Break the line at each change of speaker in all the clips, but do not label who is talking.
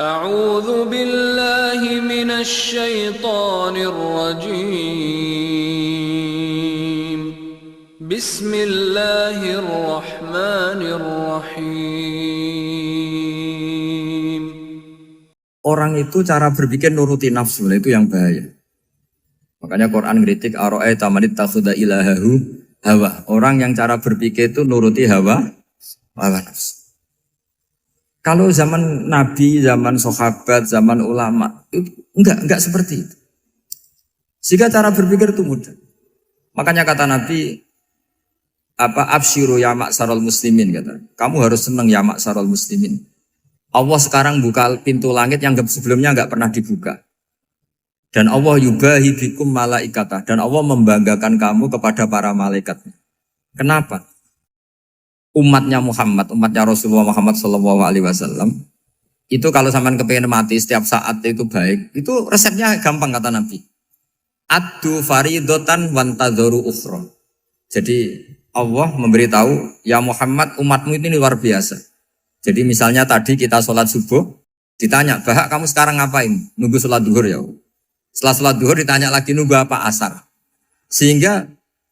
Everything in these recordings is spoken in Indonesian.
أعوذ بالله من الشيطان الرجيم بسم الله الرحمن الرحيم.
Orang itu cara berpikir nuruti nafsu, itu yang bahaya. Makanya Quran ngeritik ara'aita man ittakhadha ilahahu hawa. Orang yang cara berpikir itu nuruti hawa nafsu. Kalau zaman Nabi, zaman sahabat, zaman ulama, itu enggak seperti itu. Sehingga cara berpikir itu mudah. Makanya kata Nabi, absyiru ya ma'syaral muslimin, kata. Kamu harus senang ya ma'syaral muslimin. Allah sekarang buka pintu langit yang sebelumnya enggak pernah dibuka. Dan Allah yubahi bikum malaikata. Dan Allah membanggakan kamu kepada para malaikat. Kenapa? Umatnya Muhammad, umatnya Rasulullah Muhammad SAW, itu kalau sampean kepengen mati setiap saat itu baik, itu resepnya gampang kata Nabi. Addu faridotan wantadzoru ukhra. Jadi Allah memberitahu, ya Muhammad, umatmu ini luar biasa. Jadi misalnya tadi kita sholat subuh, ditanya, Bahak kamu sekarang ngapain? Nunggu sholat duhur ya. Setelah sholat duhur ditanya lagi nunggu apa asar. Sehingga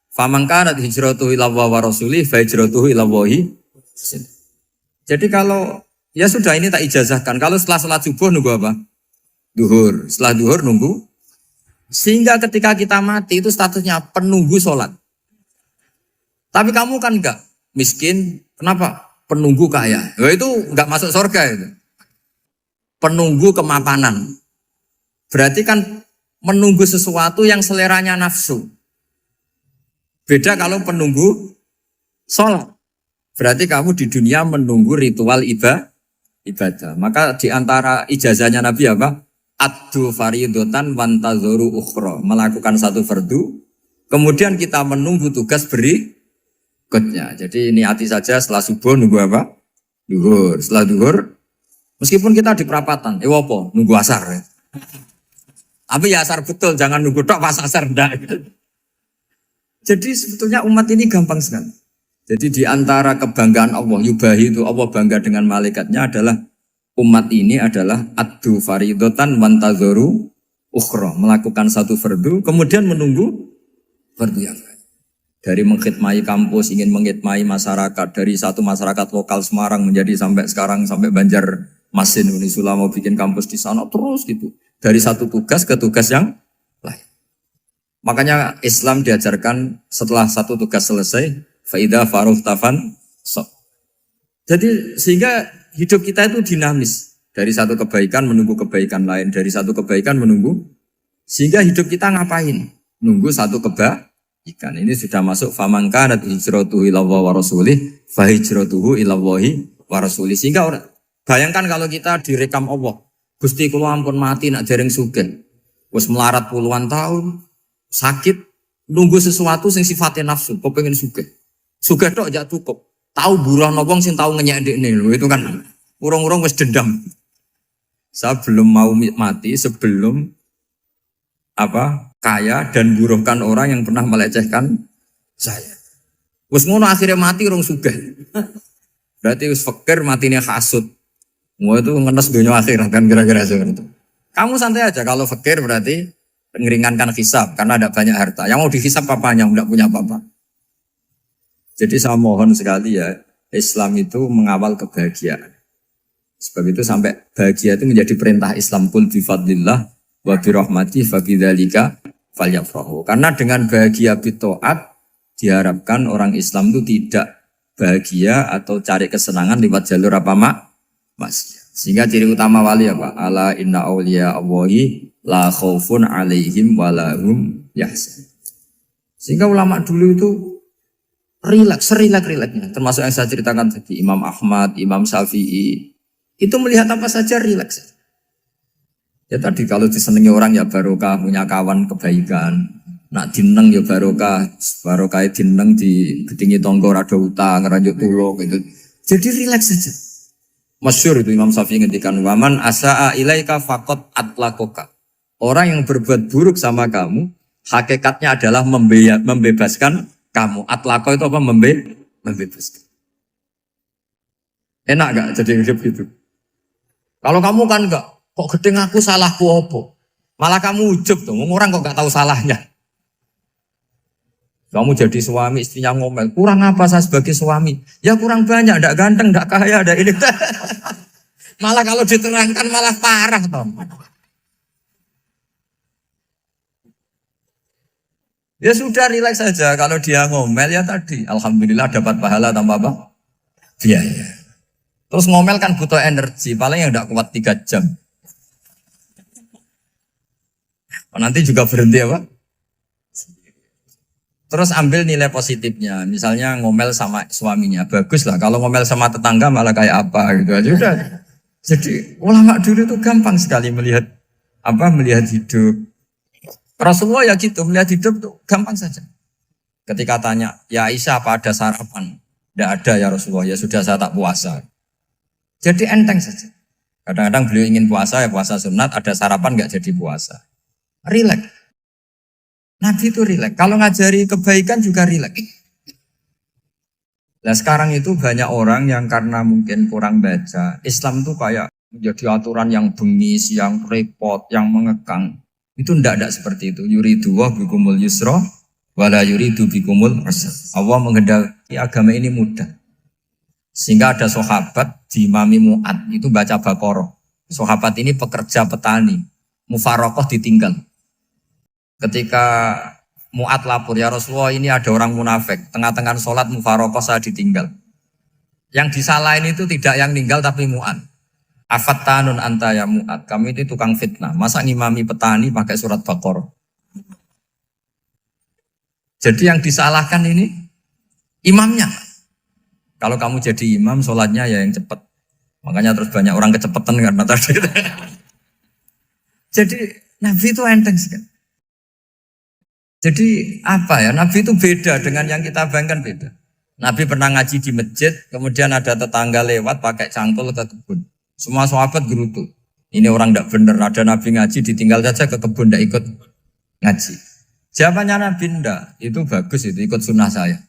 faman kanat hijratuhu ila Allah wa rasulih fa hijratuhu ila Allah. Jadi kalau ya sudah ini tak ijazahkan. Kalau setelah salat subuh nunggu apa? Duhur. Setelah duhur nunggu. Sehingga ketika kita mati itu statusnya penunggu sholat. Tapi kamu kan enggak miskin. Kenapa? Penunggu kaya. Ya itu enggak masuk surga itu. Penunggu kemapanan. Berarti kan menunggu sesuatu yang seleranya nafsu. Beda kalau penunggu sholat. Berarti kamu di dunia menunggu ritual ibadah. Maka di antara ijazahnya Nabi apa? Addu faridotan wantadzoru ukhra. Melakukan satu fardu. Kemudian kita menunggu tugas berikutnya. Jadi niati saja setelah subuh nunggu apa? Duhur. Setelah duhur, meskipun kita di perapatan. Apa? Nunggu asar. Ya. Tapi ya asar betul. Jangan nunggu tok pas asar. Enggak. Jadi sebetulnya umat ini gampang sekali. Jadi di antara kebanggaan Allah, yubahi itu Allah bangga dengan malaikatnya adalah umat ini adalah addu faridotan wantadzoru ukhra. Melakukan satu fardu, kemudian menunggu fardu yang lain. Dari mengkhidmati kampus, ingin mengkhidmati masyarakat. Dari satu masyarakat lokal Semarang menjadi sampai sekarang, sampai Banjarmasin, Unisula mau bikin kampus di sana, terus gitu. Dari satu tugas ke tugas yang lain. Makanya Islam diajarkan setelah satu tugas selesai, faida faruh tafan sok. Jadi sehingga hidup kita itu dinamis. Dari satu kebaikan menunggu kebaikan lain, dari satu kebaikan menunggu. Sehingga hidup kita ngapain? Nunggu satu kebaikan. Ini sudah masuk faman kanat hijratuhu ila Allah wa rasulih, fa hijratuhu ila Allah wa rasulih. Sehingga bayangkan kalau kita direkam Allah, Gusti kula ampun mati nak dereng sugih. Wis melarat puluhan tahun. Sakit, nunggu sesuatu sing sifatnya nafsu, kok pengen sugih. Sugih tok aja cukup. Tahu buruh wong sing tahu ngenyek ndekne lho, itu kan urung-urung wis dendam. Saya belum mau mati sebelum kaya dan buruhkan orang yang pernah melecehkan saya. Wis ngono akhirnya mati urung sugih. Berarti wis fakir matine hasud. Mau itu ngenes dunia akhirat kan kira-kira seperti itu. Kamu santai aja kalau fakir berarti meringankan hisab karena ada banyak harta. Yang mau dihisab papanya, tidak punya apa-apa. Jadi saya mohon sekali ya, Islam itu mengawal kebahagiaan. Sebab itu sampai bahagia itu menjadi perintah Islam. Qul bi fadlillah wa bi rahmatihi fa bidzalika falyafrahu. Karena dengan bahagia bi taat diharapkan orang Islam itu tidak bahagia atau cari kesenangan lewat jalur maksiat. Sehingga ciri utama wali apa? Ala inna awliya Allahi la khaufun alaihim walahum yahzan. Sehingga ulama dulu itu rileks-rileksnya. Termasuk yang saya ceritakan tadi, Imam Ahmad, Imam Syafi'i. Itu melihat apa saja rileks. Ya tadi kalau disenangi orang ya barokah, punya kawan kebaikan. Nak dineng ya barokah dineng di gedingi tonggo rada utang, ngeranjuk tulung gitu. Jadi rileks saja. Masyhur itu Imam Syafi'i ngendikan waman asaa ilaika faqat atlakoka. Orang yang berbuat buruk sama kamu, hakikatnya adalah membebaskan kamu. Atlako itu apa? Membebaskan. Enak gak jadi hidup gitu? Kalau kamu kan enggak, kok gedeng aku salahku apa? Malah kamu ujub tuh, orang kok enggak tahu salahnya. Kamu jadi suami, istrinya ngomel, kurang apa saya sebagai suami? Ya kurang banyak, enggak ganteng, enggak kaya, enggak ini. Malah kalau diterangkan malah parah toh. Ya sudah rileks saja, kalau dia ngomel ya tadi, alhamdulillah dapat pahala tanpa apa? Biaya. Terus ngomel kan butuh energi, paling yang enggak kuat 3 jam. Nanti juga berhenti apa? Terus ambil nilai positifnya, misalnya ngomel sama suaminya, bagus lah. Kalau ngomel sama tetangga malah kayak apa gitu aja udah. Jadi ulama dulu itu gampang sekali melihat hidup. Rasulullah ya gitu, melihat hidup tuh gampang saja. Ketika tanya, ya Aisyah apa ada sarapan? Tidak ada ya Rasulullah, ya sudah saya tak puasa. Jadi enteng saja. Kadang-kadang beliau ingin puasa, ya puasa sunat, ada sarapan nggak jadi puasa. Rileks. Nabi itu rileks. Kalau ngajari kebaikan juga rileks. Nah sekarang itu banyak orang yang karena mungkin kurang baca, Islam tuh kayak menjadi aturan yang bengis, yang repot, yang mengekang. Itu ndak seperti itu. Yuridu wa bikumul yusra wala yuridu bikumul usra. Allah menghendaki agama ini mudah. Sehingga ada sahabat di Imami Mu'ad itu baca Baqarah. Sahabat ini pekerja petani, mufarokoh ditinggal. Ketika Mu'ad lapor, ya Rasulullah ini ada orang munafik, tengah-tengah sholat mufarokoh saya ditinggal. Yang disalahin itu tidak yang ninggal tapi Mu'ad. Afattanun anta ya Mu'ad, kami itu tukang fitnah. Masa ngimami petani pakai surat Baqarah? Jadi yang disalahkan ini imamnya. Kalau kamu jadi imam, sholatnya ya yang cepat. Makanya terus banyak orang kecepatan karena tadi. Jadi Nabi itu enteng sekali. Jadi apa ya, Nabi itu beda dengan yang kita bayangkan beda. Nabi pernah ngaji di masjid, kemudian ada tetangga lewat pakai cangkul ke kebun. Semua sahabat gerutu. Ini orang tidak benar, ada Nabi ngaji ditinggal saja ke kebun, tidak ikut ngaji. Jawabannya Nabi tidak, itu bagus itu ikut sunnah saya.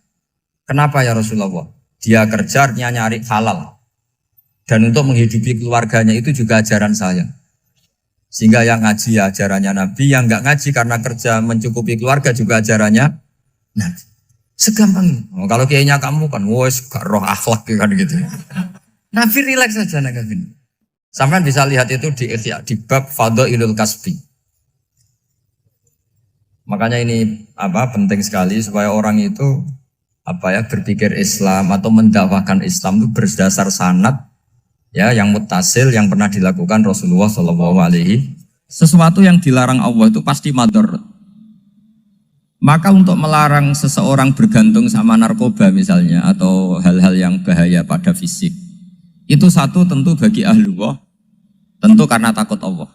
Kenapa ya Rasulullah? Dia kerja nyari halal. Dan untuk menghidupi keluarganya itu juga ajaran saya. Sehingga yang ngaji ya ajarannya Nabi, yang enggak ngaji karena kerja mencukupi keluarga juga ajarannya Nabi. Segampang ini. Oh, kalau kayaknya kamu kan, wes gak roh akhlak kan gitu. Nabi rileks saja Nabi. Sampai bisa lihat itu di bab Fadhailul Kasbi. Makanya ini penting sekali supaya orang itu berpikir Islam atau mendakwakan Islam itu berdasar sanad. Ya, yang muttasil yang pernah dilakukan Rasulullah SAW. Sesuatu yang dilarang Allah itu pasti mador. Maka untuk melarang seseorang bergantung sama narkoba misalnya atau hal-hal yang bahaya pada fisik, itu satu tentu bagi ahlullah, tentu karena takut Allah.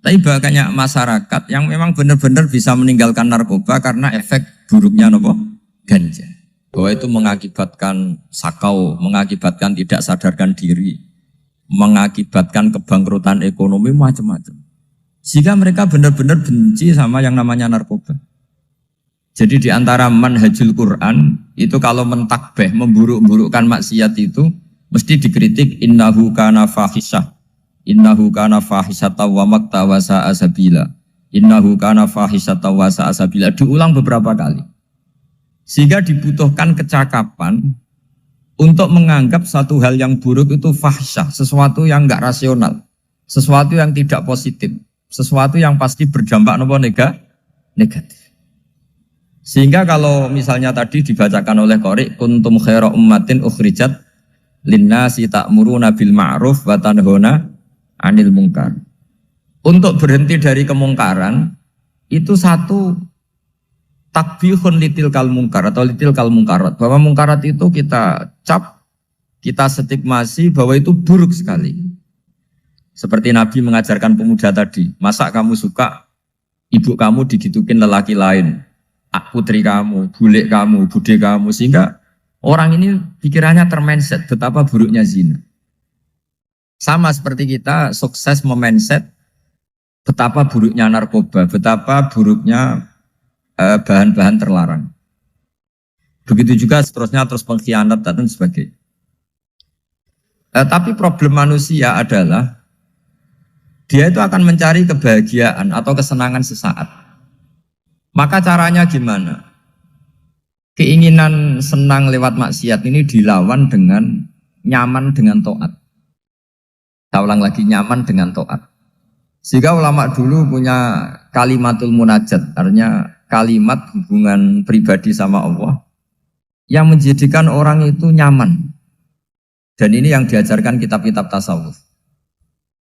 Tapi banyak masyarakat yang memang benar-benar bisa meninggalkan narkoba karena efek buruknya ganja. Bahwa itu mengakibatkan sakau, mengakibatkan tidak sadarkan diri, mengakibatkan kebangkrutan ekonomi macam-macam. Sehingga mereka benar-benar benci sama yang namanya narkoba. Jadi di antara manhajul Quran itu kalau mentakbih, memburuk-burukkan maksiat itu mesti dikritik innahu kana fahisyah. Innahu kana fahisyata wa makta wa sa'a sabila. Innahu kana fahisyata wa sa'a sabila. Diulang beberapa kali. Sehingga dibutuhkan kecakapan untuk menganggap satu hal yang buruk itu fahsyah, sesuatu yang enggak rasional, sesuatu yang tidak positif, sesuatu yang pasti berdampak negatif. Sehingga kalau misalnya tadi dibacakan oleh Qori, kuntum khaira ummatin ukhrijat linnasi ta'muruna bil ma'ruf wa tanhauna 'anil munkar. Untuk berhenti dari kemungkaran itu satu takbihun litil kal mungkar atau litil kal mungkarat, bahwa mungkarat itu kita cap, kita stigmasi bahwa itu buruk sekali. Seperti Nabi mengajarkan pemuda tadi, masa kamu suka ibu kamu digitukin lelaki lain, putri kamu, bule kamu, bude kamu, sehingga orang ini pikirannya termindset betapa buruknya zina. Sama seperti kita sukses memindset betapa buruknya narkoba, betapa buruknya bahan-bahan terlarang. Begitu juga seterusnya, terus pengkhianat dan sebagainya. Tapi problem manusia adalah Dia itu akan mencari kebahagiaan atau kesenangan sesaat. Maka caranya gimana? Keinginan senang lewat maksiat ini dilawan dengan nyaman dengan taat. Saya ulang lagi, nyaman dengan taat. Sehingga ulama dulu punya kalimatul munajat, artinya kalimat hubungan pribadi sama Allah yang menjadikan orang itu nyaman. Dan ini yang diajarkan kitab-kitab tasawuf.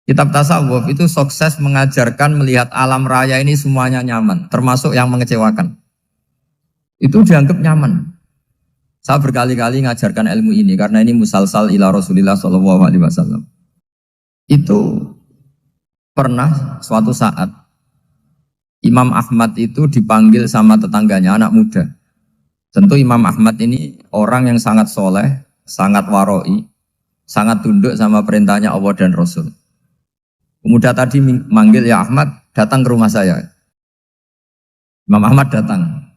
Kitab tasawuf itu sukses mengajarkan melihat alam raya ini semuanya nyaman, termasuk yang mengecewakan. Itu dianggap nyaman. Saya berkali-kali mengajarkan ilmu ini karena ini musalsal ila Rasulillah SAW. Itu pernah suatu saat Imam Ahmad itu dipanggil sama tetangganya, anak muda. Tentu Imam Ahmad ini orang yang sangat soleh, sangat waroi, sangat tunduk sama perintahnya Allah dan Rasul. Pemuda tadi manggil, ya Ahmad, datang ke rumah saya. Imam Ahmad datang.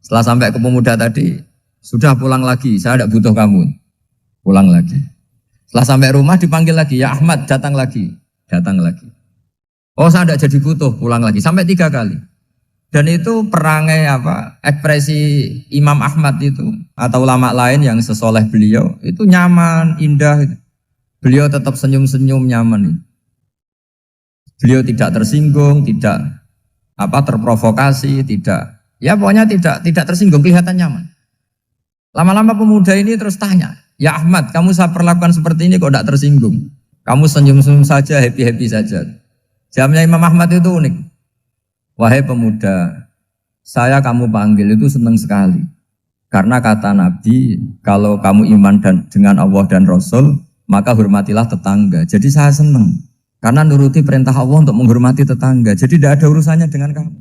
Setelah sampai ke pemuda tadi, sudah pulang lagi, saya tidak butuh kamu. Pulang lagi. Setelah sampai rumah dipanggil lagi, ya Ahmad, datang lagi. Datang lagi. Oh, saya tidak jadi butuh, pulang lagi. Sampai 3 kali. Dan itu perangai ekspresi Imam Ahmad itu, atau ulama lain yang sesoleh beliau, itu nyaman, indah. Beliau tetap senyum-senyum, nyaman. Beliau tidak tersinggung, tidak terprovokasi, pokoknya tidak tersinggung, kelihatan nyaman. Lama-lama pemuda ini terus tanya, ya Ahmad, kamu saya perlakukan seperti ini kok tidak tersinggung? Kamu senyum-senyum saja, happy-happy saja. Jawabnya Imam Ahmad itu unik. Wahai pemuda, saya kamu panggil itu senang sekali. Karena kata Nabi, kalau kamu iman dengan Allah dan Rasul, maka hormatilah tetangga. Jadi saya senang. Karena nuruti perintah Allah untuk menghormati tetangga. Jadi tidak ada urusannya dengan kamu.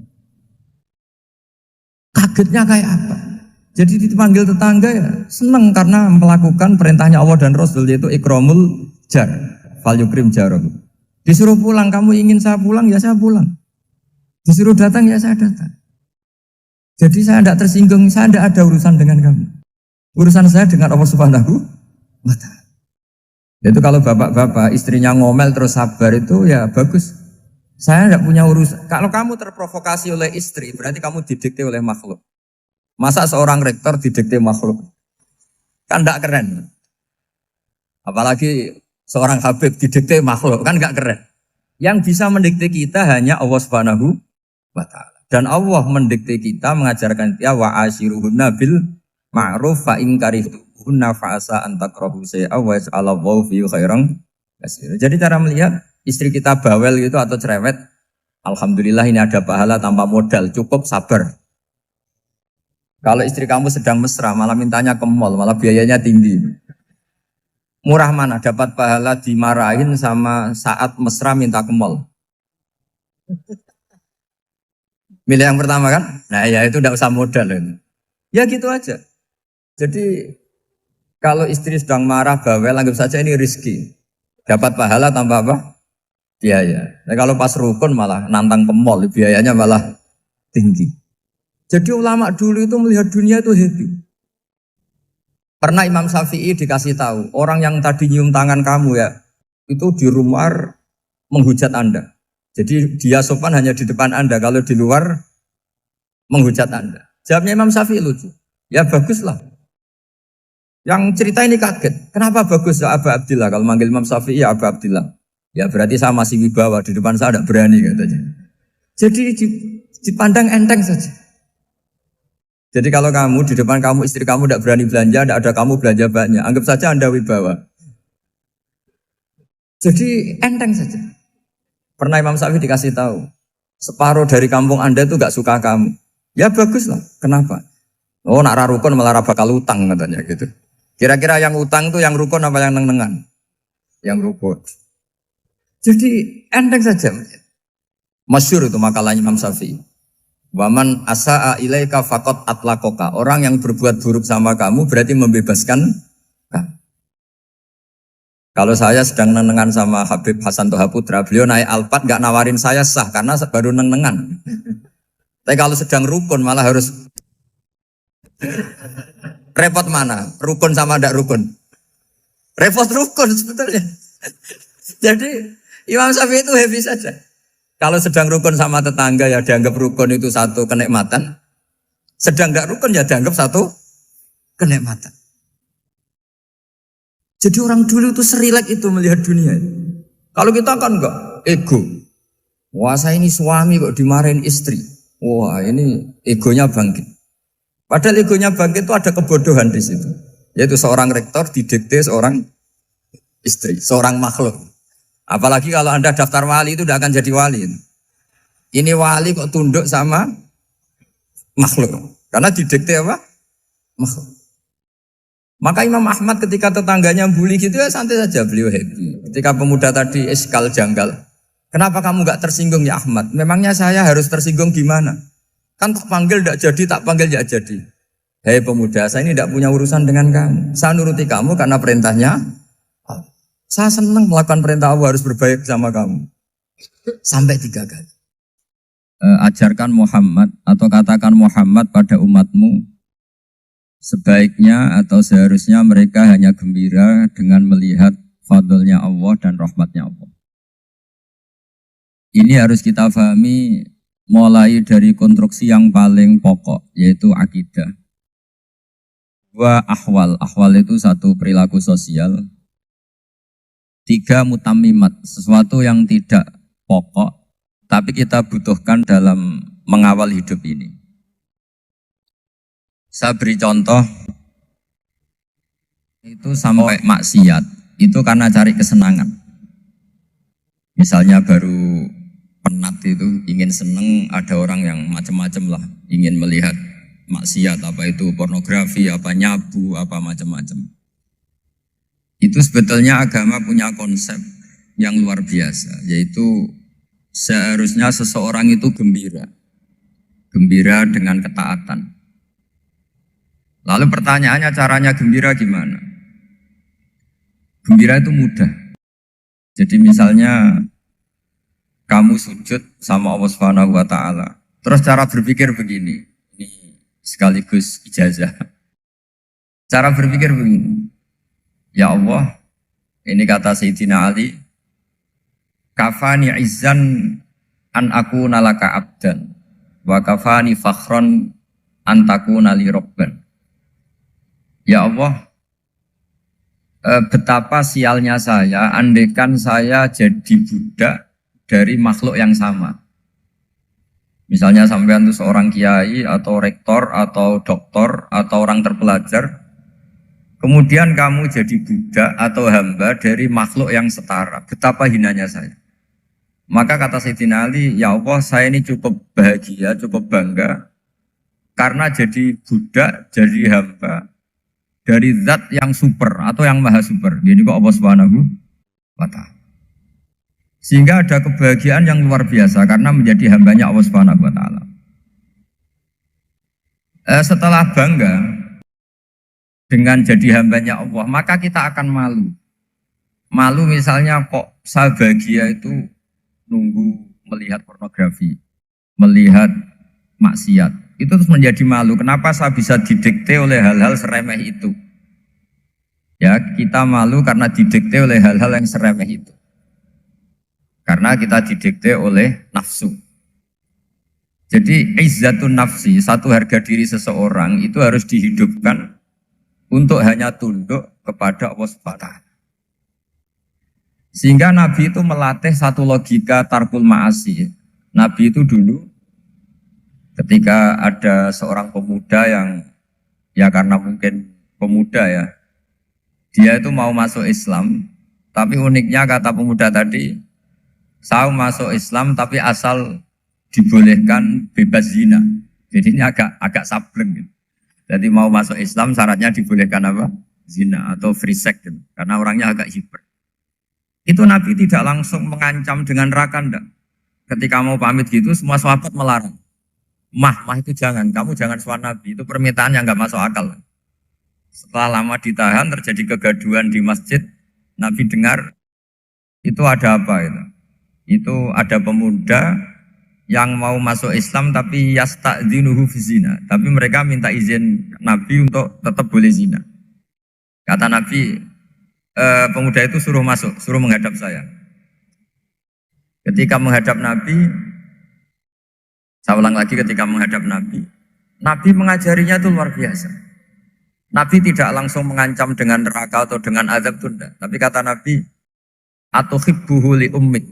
Kagetnya kayak apa? Jadi dipanggil tetangga ya senang karena melakukan perintahnya Allah dan Rasul, yaitu ikramul jar, fal yukrim jarum. Disuruh pulang, kamu ingin saya pulang, ya saya pulang. Disuruh datang, ya saya datang. Jadi saya tidak tersinggung, saya tidak ada urusan dengan kamu. Urusan saya dengan Allah Subhanahu wa Ta'ala. Itu kalau bapak-bapak istrinya ngomel terus sabar itu ya bagus. Saya tidak punya urusan. Kalau kamu terprovokasi oleh istri, berarti kamu didikte oleh makhluk. Masa seorang rektor didikte makhluk? Kan tidak keren. Apalagi seorang habib didikte makhluk, kan tidak keren. Yang bisa mendikte kita hanya Allah Subhanahu wa Ta'ala. Dan Allah mendikte kita, mengajarkan kita wa ashiruhunna bil ma'ruf fa in karihtuhunna fa'asa an takrahu shay'an wa yaj'alallahu fi khairan katsira. Jadi cara melihat istri kita bawel gitu atau cerewet, alhamdulillah ini ada pahala tanpa modal, cukup sabar. Kalau istri kamu sedang mesra, malah mintanya ke mall, malah biayanya tinggi. Murah mana dapat pahala dimarahin sama saat mesra minta ke mall? Milih yang pertama kan? Nah ya itu tidak usah modal ini. Ya gitu aja. Jadi kalau istri sedang marah, bawel, anggap saja ini rezeki. Dapat pahala tanpa apa? Biaya. Nah, kalau pas rukun malah nantang ke mall, biayanya malah tinggi. Jadi ulama dulu itu melihat dunia itu happy. Pernah Imam Syafi'i dikasih tahu, orang yang tadi nyium tangan kamu ya, itu di rumah menghujat Anda. Jadi dia sopan hanya di depan Anda, kalau di luar menghujat Anda. Jawabnya Imam Syafi'i lucu. Ya baguslah. Yang cerita ini kaget. Kenapa bagus ya Aba Abdillah? Kalau manggil Imam Syafi'i ya Aba Abdillah. Ya berarti saya masih wibawa, di depan saya tidak berani katanya. Jadi dipandang enteng saja. Jadi kalau kamu di depan kamu istri kamu tidak berani belanja, tidak ada kamu belanja banyak, anggap saja Anda wibawa. Jadi enteng saja. Pernah Imam Syafi'i dikasih tahu, separuh dari kampung Anda itu gak suka kamu. Ya baguslah. Kenapa? Oh nak rukun malah bakal utang katanya gitu. Kira-kira yang utang itu yang rukun apa yang neng-nengan? Yang rukun. Jadi enteng saja. Masyhur itu makalahnya Imam Syafi'i. Waman asa'a ilaika faqad atlaqaka. Orang yang berbuat buruk sama kamu berarti membebaskan kamu. Kalau saya sedang nenengan sama Habib Hasan Toha Putra, beliau naik Alphard gak nawarin saya sah karena baru nenengan. Tapi kalau sedang rukun malah harus repot mana? Rukun sama ndak rukun? Repot rukun sebetulnya. Jadi Imam Syafi'i itu happy saja. Kalau sedang rukun sama tetangga ya dianggap rukun itu satu kenikmatan. Sedang tidak rukun ya dianggap satu kenikmatan. Jadi orang dulu itu serilek itu melihat dunia. Kalau kita kan enggak, ego. Wah saya ini suami kok dimarahin istri. Wah ini egonya bangkit. Padahal egonya bangkit itu ada kebodohan di situ. Yaitu seorang rektor didikte seorang istri, seorang makhluk. Apalagi kalau Anda daftar wali itu tidak akan jadi wali. Ini wali kok tunduk sama makhluk. Karena didikte apa? Makhluk. Maka Imam Ahmad ketika tetangganya bully gitu ya santai saja, beliau happy. Ketika pemuda tadi eskal janggal. Kenapa kamu gak tersinggung ya Ahmad? Memangnya saya harus tersinggung gimana? Kan tak panggil tidak jadi, tak panggil tidak jadi. Hei pemuda, saya ini tidak punya urusan dengan kamu. Saya nuruti kamu karena perintahnya. Saya senang melakukan perintah Allah, harus berbaik sama kamu. Sampai 3 kali. Ajarkan Muhammad atau katakan Muhammad pada umatmu. Sebaiknya atau seharusnya mereka hanya gembira dengan melihat fadlnya Allah dan rahmatnya Allah. Ini harus kita pahami mulai dari konstruksi yang paling pokok, yaitu akidah. 2 ahwal. Ahwal itu 1 perilaku sosial. 3 mutammimat, sesuatu yang tidak pokok, tapi kita butuhkan dalam mengawal hidup ini. Saya beri contoh, itu sampai maksiat, itu karena cari kesenangan. Misalnya baru penat itu, ingin seneng, ada orang yang macam-macam lah, ingin melihat maksiat, apa itu pornografi, apa nyabu, apa macam-macam. Itu sebetulnya agama punya konsep yang luar biasa, yaitu seharusnya seseorang itu gembira. Gembira dengan ketaatan. Lalu pertanyaannya caranya gembira gimana? Gembira itu mudah. Jadi misalnya kamu sujud sama Allah Subhanahu wa taala. Terus cara berpikir begini. Ini sekaligus ijazah. Cara berpikir begini. Ya Allah, ini kata Sayyidina Ali, kafani izzan an akuna laka abdan wa kafani fakhron an takuna li rabban. Ya Allah, betapa sialnya saya andaikan saya jadi budak dari makhluk yang sama. Misalnya sampean itu seorang kiai atau rektor atau doktor atau orang terpelajar, kemudian kamu jadi budak atau hamba dari makhluk yang setara. Betapa hinanya saya. Maka kata Sayyidina Ali, ya Allah saya ini cukup bahagia, cukup bangga. Karena jadi budak, jadi hamba dari zat yang super atau yang maha super. Jadi kok Allah Subhanahu wa ta'ala. Sehingga ada kebahagiaan yang luar biasa karena menjadi hambanya Allah Subhanahu wa ta'ala. Setelah bangga dengan jadi hambanya Allah, maka kita akan malu. Malu misalnya kok saya bahagia itu nunggu melihat pornografi, melihat maksiat. Itu terus menjadi malu. Kenapa saya bisa didikte oleh hal-hal seremeh itu? Ya, kita malu karena didikte oleh hal-hal yang seremeh itu. Karena kita didikte oleh nafsu. Jadi izzatun nafsi, satu harga diri seseorang itu harus dihidupkan untuk hanya tunduk kepada Allah Subhanahu wa ta'ala. Sehingga Nabi itu melatih satu logika tarkul ma'asi. Nabi itu dulu ketika ada seorang pemuda yang ya karena mungkin pemuda ya, dia itu mau masuk Islam, tapi uniknya kata pemuda tadi, saya masuk Islam tapi asal dibolehkan bebas zina. Jadi ini agak sableng gitu. Jadi mau masuk Islam syaratnya dibolehkan apa? Zina atau free sex gitu. Karena orangnya agak hiper. Itu Nabi tidak langsung mengancam dengan neraka enggak. Ketika mau pamit gitu semua sahabat melarang. Mah itu jangan, kamu jangan suan Nabi. Itu permintaan yang enggak masuk akal. Setelah lama ditahan terjadi kegaduhan di masjid, Nabi dengar itu ada apa itu? Itu ada pemuda yang mau masuk Islam tapi yasta'dzinuhu fi zina. Tapi mereka minta izin Nabi untuk tetap boleh zina. Kata Nabi, pemuda itu suruh masuk, suruh menghadap saya. Ketika menghadap Nabi, saya ulang lagi ketika menghadap Nabi, Nabi mengajarinya itu luar biasa. Nabi tidak langsung mengancam dengan neraka atau dengan azab tunda. Tapi kata Nabi, atuhibbuhu li ummik.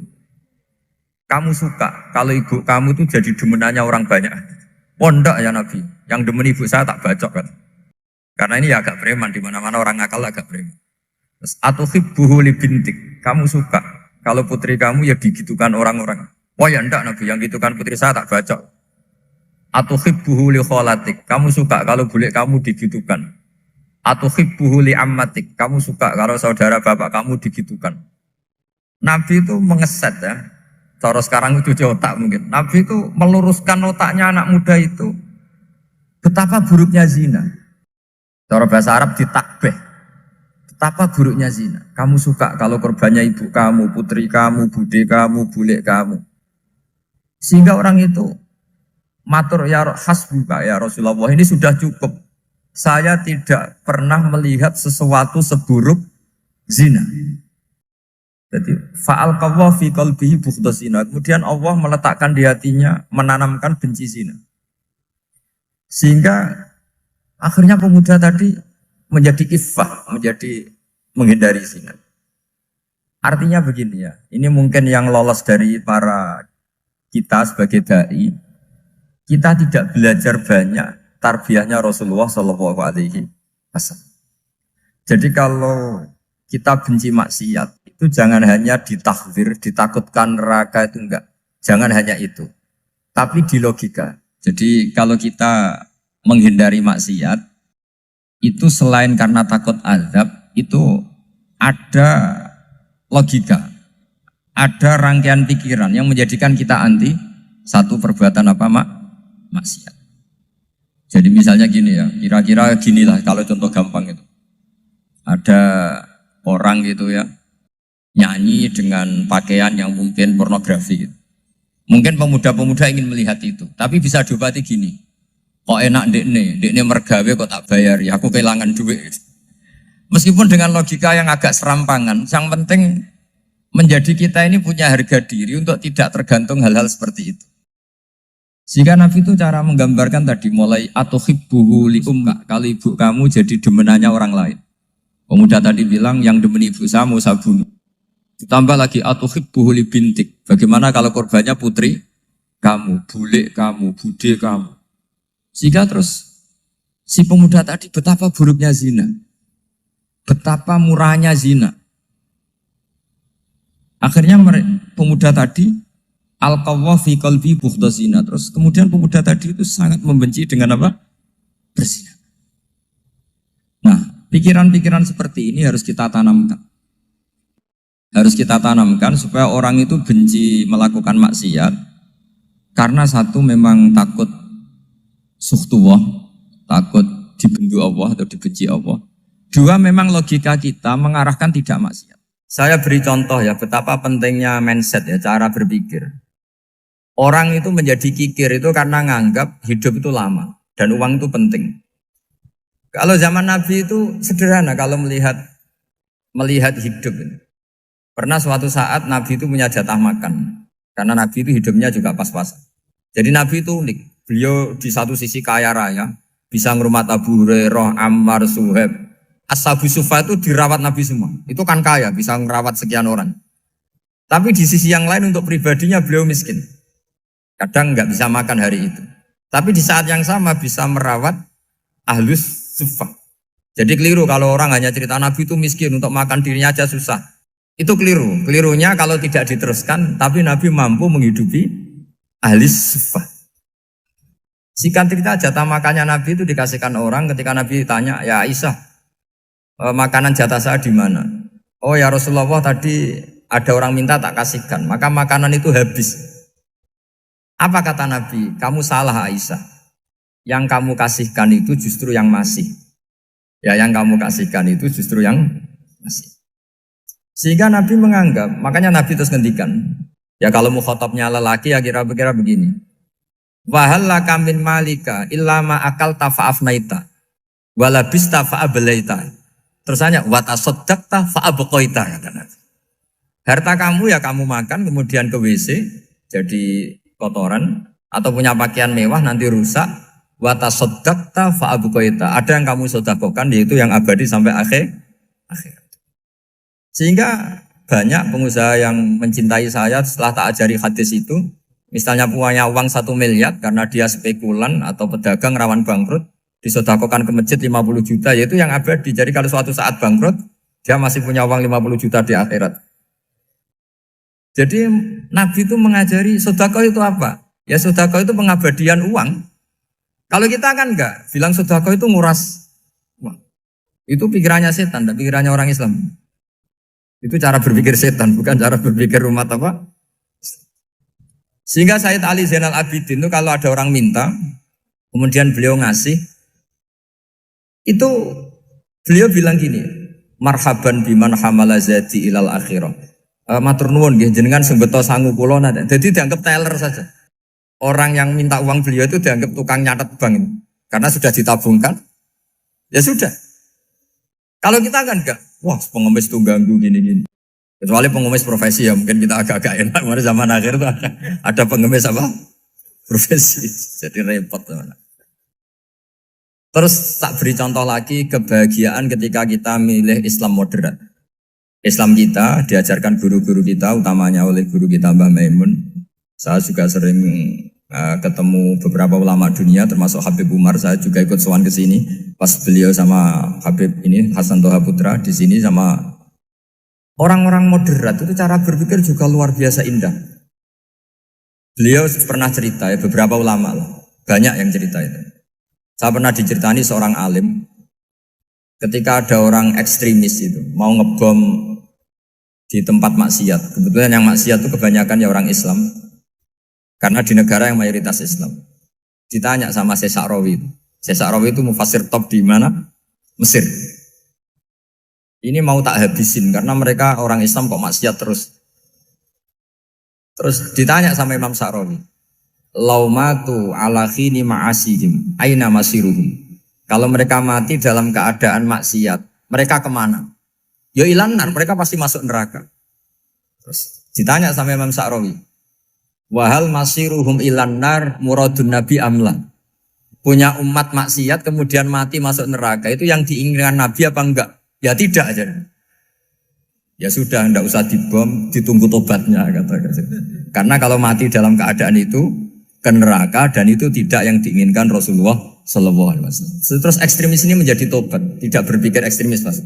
Kamu suka kalau ibu kamu itu jadi demenannya orang banyak. Pondok ya Nabi, yang demen ibu saya tak bacok kan. Karena ini ya agak preman, di mana-mana orang akal agak preman. Terus atuhibbuhu li bintik. Kamu suka kalau putri kamu ya digitukan orang-orang. Wah ya enggak Nabi, yang gitukan putri saya tak bacok. Atuhibbuhu li kholatik. Kamu suka kalau bule kamu digitukan. Atuhibbuhu li ammatik. Kamu suka kalau saudara bapak kamu digitukan. Nabi itu mengeset ya. Cara sekarang itu otak mungkin. Nabi itu meluruskan otaknya anak muda itu. Betapa buruknya zina. Cara bahasa Arab ditakbih. Betapa buruknya zina. Kamu suka kalau korbannya ibu kamu, putri kamu, bude kamu, bule kamu. Sehingga orang itu matur ya hasbuka ya Rasulullah, ini sudah cukup. Saya tidak pernah melihat sesuatu seburuk zina. Jadi fa'al qawwa fi qalbihi bughda zina. Kemudian Allah meletakkan di hatinya, menanamkan benci zina. Sehingga akhirnya pemuda tadi menjadi iffah, menjadi menghindari zina. Artinya begini ya, ini mungkin yang lolos dari para kita sebagai dai, kita tidak belajar banyak tarbiyahnya Rasulullah Shallallahu Alaihi Wasallam. Jadi kalau kita benci maksiat, itu jangan hanya ditahzir, ditakutkan neraka itu enggak. Jangan hanya itu. Tapi di logika. Jadi kalau kita menghindari maksiat, itu selain karena takut azab, itu ada logika. Ada rangkaian pikiran yang menjadikan kita anti satu perbuatan apa maksiat. Jadi misalnya gini ya, kira-kira ginilah kalau contoh gampang itu. Ada orang gitu ya, nyanyi dengan pakaian yang mungkin pornografi gitu. Mungkin pemuda-pemuda ingin melihat itu, tapi bisa diobati gini. Kok enak dekne mergawe kok tak bayar ya, aku kehilangan duit. Meskipun dengan logika yang agak serampangan, yang penting menjadi kita ini punya harga diri untuk tidak tergantung hal-hal seperti itu. Sehingga Nabi itu cara menggambarkan tadi mulai atuhibbuhu li ummik. Kalau ibu kamu jadi demenannya orang lain. Pemuda tadi bilang yang demen ibu saya mau saya bunuh. Ditambah lagi atuhibbuhu li bintik. Bagaimana kalau korbannya putri kamu, bule kamu, bude kamu. Sehingga terus si pemuda tadi betapa buruknya zina. Betapa murahnya zina. Akhirnya pemuda tadi al-qawwa fi qalbi bughda zina. Terus kemudian pemuda tadi itu sangat membenci dengan apa? Berzina. Nah, pikiran-pikiran seperti ini harus kita tanamkan. Harus kita tanamkan supaya orang itu benci melakukan maksiat. Karena satu memang takut sukhtuwah, takut dibendu Allah atau dibenci Allah. Dua memang logika kita mengarahkan tidak maksiat. Saya beri contoh ya betapa pentingnya mindset ya, cara berpikir. Orang itu menjadi kikir itu karena nganggap hidup itu lama dan uang itu penting. Kalau zaman Nabi itu sederhana kalau melihat hidup. Pernah suatu saat Nabi itu punya jatah makan karena Nabi itu hidupnya juga pas-pasan. Jadi Nabi itu unik. Beliau di satu sisi kaya raya, bisa ngurmat Abu Hurairah, Ammar, Suhaib. Ashabu Sufa itu dirawat Nabi semua. Itu kan kaya, bisa merawat sekian orang. Tapi di sisi yang lain untuk pribadinya beliau miskin. Kadang nggak bisa makan hari itu. Tapi di saat yang sama bisa merawat Ahlus Sufa. Jadi keliru kalau orang hanya cerita Nabi itu miskin, untuk makan dirinya aja susah. Itu keliru. Kelirunya kalau tidak diteruskan, tapi Nabi mampu menghidupi Ahlus Sufa. Singkat cerita jatah makannya Nabi itu dikasihkan orang ketika Nabi tanya, ya Aisyah, makanan jatah saya di mana? Oh ya Rasulullah, tadi ada orang minta tak kasihkan, maka makanan itu habis. Apa kata Nabi? Kamu salah Aisyah. Yang kamu kasihkan itu justru yang masih. Ya yang kamu kasihkan itu justru yang masih. Sehingga Nabi menganggap, makanya Nabi terus ngendikan. Ya kalau mukhatabnya lelaki ya kira-kira begini. Wahallaka min malika illa ma akalta fa'afnaita walabista fa'ablaita. Terus tanya, watasoddaqta fa'abqaita, kata Nabi. Harta kamu ya kamu makan, kemudian ke WC, jadi kotoran, atau punya pakaian mewah nanti rusak. Wata sodakta fa'abukoita. Ada yang kamu sodakokan, yaitu yang abadi sampai akhir. Sehingga banyak pengusaha yang mencintai saya setelah tak ajari hadis itu, misalnya punya uang 1 miliar karena dia spekulan atau pedagang rawan bangkrut, disodakokan ke masjid 50 juta, yaitu yang abadi. Jadi kalau suatu saat bangkrut, dia masih punya uang 50 juta di akhirat. Jadi Nabi itu mengajari sedekah itu apa? Ya sedekah itu pengabadian uang. Kalau kita kan enggak, bilang sedekah itu nguras uang. Itu pikirannya setan, tidak pikirannya orang Islam. Itu cara berpikir setan, bukan cara berpikir umat apa. Sehingga Sayyid Ali Zainal Abidin itu kalau ada orang minta, kemudian beliau ngasih, itu beliau bilang gini, marhaban biman hamala zadi ilal akhirah. Matur nuwun nggih jenengan sing beto sangu kula nate. Jadi dianggap teller saja. Orang yang minta uang beliau itu dianggap tukang nyatet bank ini. Karena sudah ditabungkan. Ya sudah. Kalau kita kan enggak, wah pengemis itu ganggu gini-gini. Kecuali pengemis profesi ya mungkin kita agak-agak enak. Karena zaman akhir itu ada pengemis apa? Profesi. Jadi repot teman. Terus tak beri contoh lagi kebahagiaan ketika kita milih Islam moderat. Islam kita diajarkan guru-guru kita, utamanya oleh guru kita Mbah Maimun. Saya juga sering ketemu beberapa ulama dunia, termasuk Habib Umar. Saya juga ikut sowan ke sini pas beliau sama Habib ini Hasan Toha Putra di sini sama orang-orang moderat. Itu cara berpikir juga luar biasa indah. Beliau pernah cerita ya, beberapa ulama lah, banyak yang cerita itu. Saya pernah diceritani seorang alim ketika ada orang ekstremis itu mau ngebom di tempat maksiat. Kebetulan yang maksiat itu kebanyakan ya orang Islam. Karena di negara yang mayoritas Islam. Ditanya sama Syekh Sa'rawi itu. Syekh Sa'rawi itu mufasir top di mana? Mesir. Ini mau tak habisin karena mereka orang Islam kok maksiat terus. Terus ditanya sama Imam Sa'rawi. Laumatu ala khini ma'asihim aina masiruhum. Kalau mereka mati dalam keadaan maksiat, mereka kemana? Ya ilanar, mereka pasti masuk neraka. Terus ditanya sama Imam Sa'rawi, wahal masiruhum ilanar muradun nabi amla. Punya umat maksiat kemudian mati masuk neraka, itu yang diinginkan Nabi apa enggak? Ya tidak aja. Ya sudah, enggak usah dibom, ditunggu tobatnya kata. Karena kalau mati dalam keadaan itu ke neraka dan itu tidak yang diinginkan Rasulullah Sallallahu Alaihi Wasallam. Terus ekstremis ini menjadi tobat, tidak berpikir ekstremis Mas.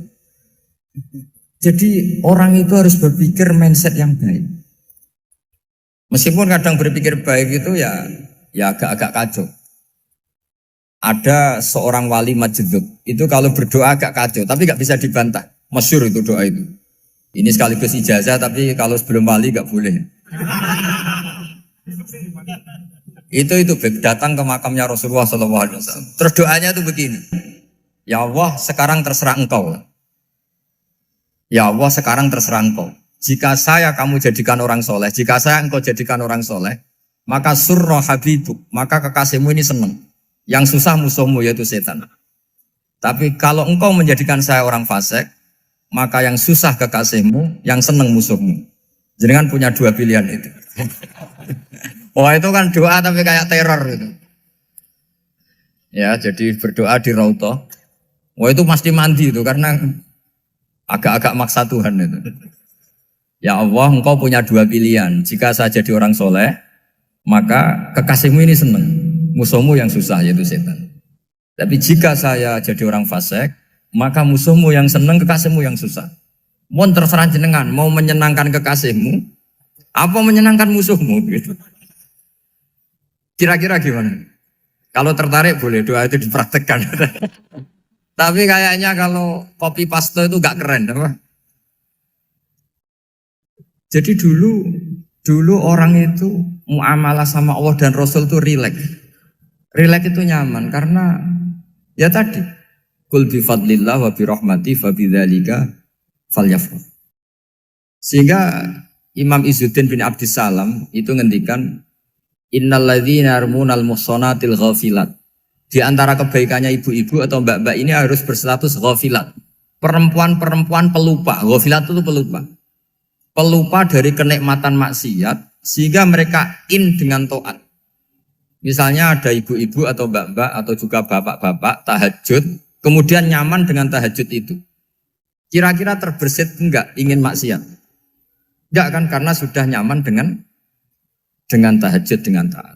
Jadi orang itu harus berpikir mindset yang baik. Meskipun kadang berpikir baik itu ya agak-agak kacau. Ada seorang wali majdub itu kalau berdoa agak kacau, tapi nggak bisa dibantah. Masyhur itu doa itu. Ini sekaligus ijazah, tapi kalau sebelum wali nggak boleh. Itu datang ke makamnya Rasulullah SAW. Terus doanya itu begini. Ya Allah, sekarang terserah engkau. Ya Allah, sekarang terserah engkau. Jika saya kamu jadikan orang soleh, jika saya engkau jadikan orang soleh, maka surra habibuk, maka kekasihmu ini senang. Yang susah musuhmu yaitu setan. Tapi kalau engkau menjadikan saya orang fasik, maka yang susah kekasihmu, yang senang musuhmu. Jangan punya dua pilihan itu. Wah itu kan doa tapi kayak teror itu. Ya jadi berdoa di Raudhah. Wah itu pasti mandi itu karena agak-agak maksa Tuhan itu. Ya Allah, engkau punya dua pilihan. Jika saya jadi orang soleh, maka kekasihmu ini senang. Musuhmu yang susah yaitu setan. Tapi jika saya jadi orang fasik, maka musuhmu yang senang, kekasihmu yang susah. Mohon terserah jenengan, mau menyenangkan kekasihmu, apa menyenangkan musuhmu gitu. Kira-kira gimana? Kalau tertarik boleh doa itu dipraktekkan. Tapi kayaknya kalau copy paste itu gak keren, apa? Jadi dulu orang itu muamalah sama Allah dan Rasul itu rileks. Rileks itu nyaman karena ya tadi kul bi fadlillah wa bi rahmati fa bidzalika falyafrah. Sehingga Imam Izzuddin bin Abdissalam itu ngendikan innalladzina yarmunal muhsanatil ghafilat. Di antara kebaikannya ibu-ibu atau mbak-mbak ini harus berstatus ghafilat. Perempuan-perempuan pelupa. Ghafilat itu pelupa. pelupa dari kenikmatan maksiat sehingga mereka dengan taat. Misalnya ada ibu-ibu atau mbak-mbak atau juga bapak-bapak tahajud, kemudian nyaman dengan tahajud itu. Kira-kira terbersit enggak ingin maksiat? Enggak kan, karena sudah nyaman dengan tahajud, dengan taat.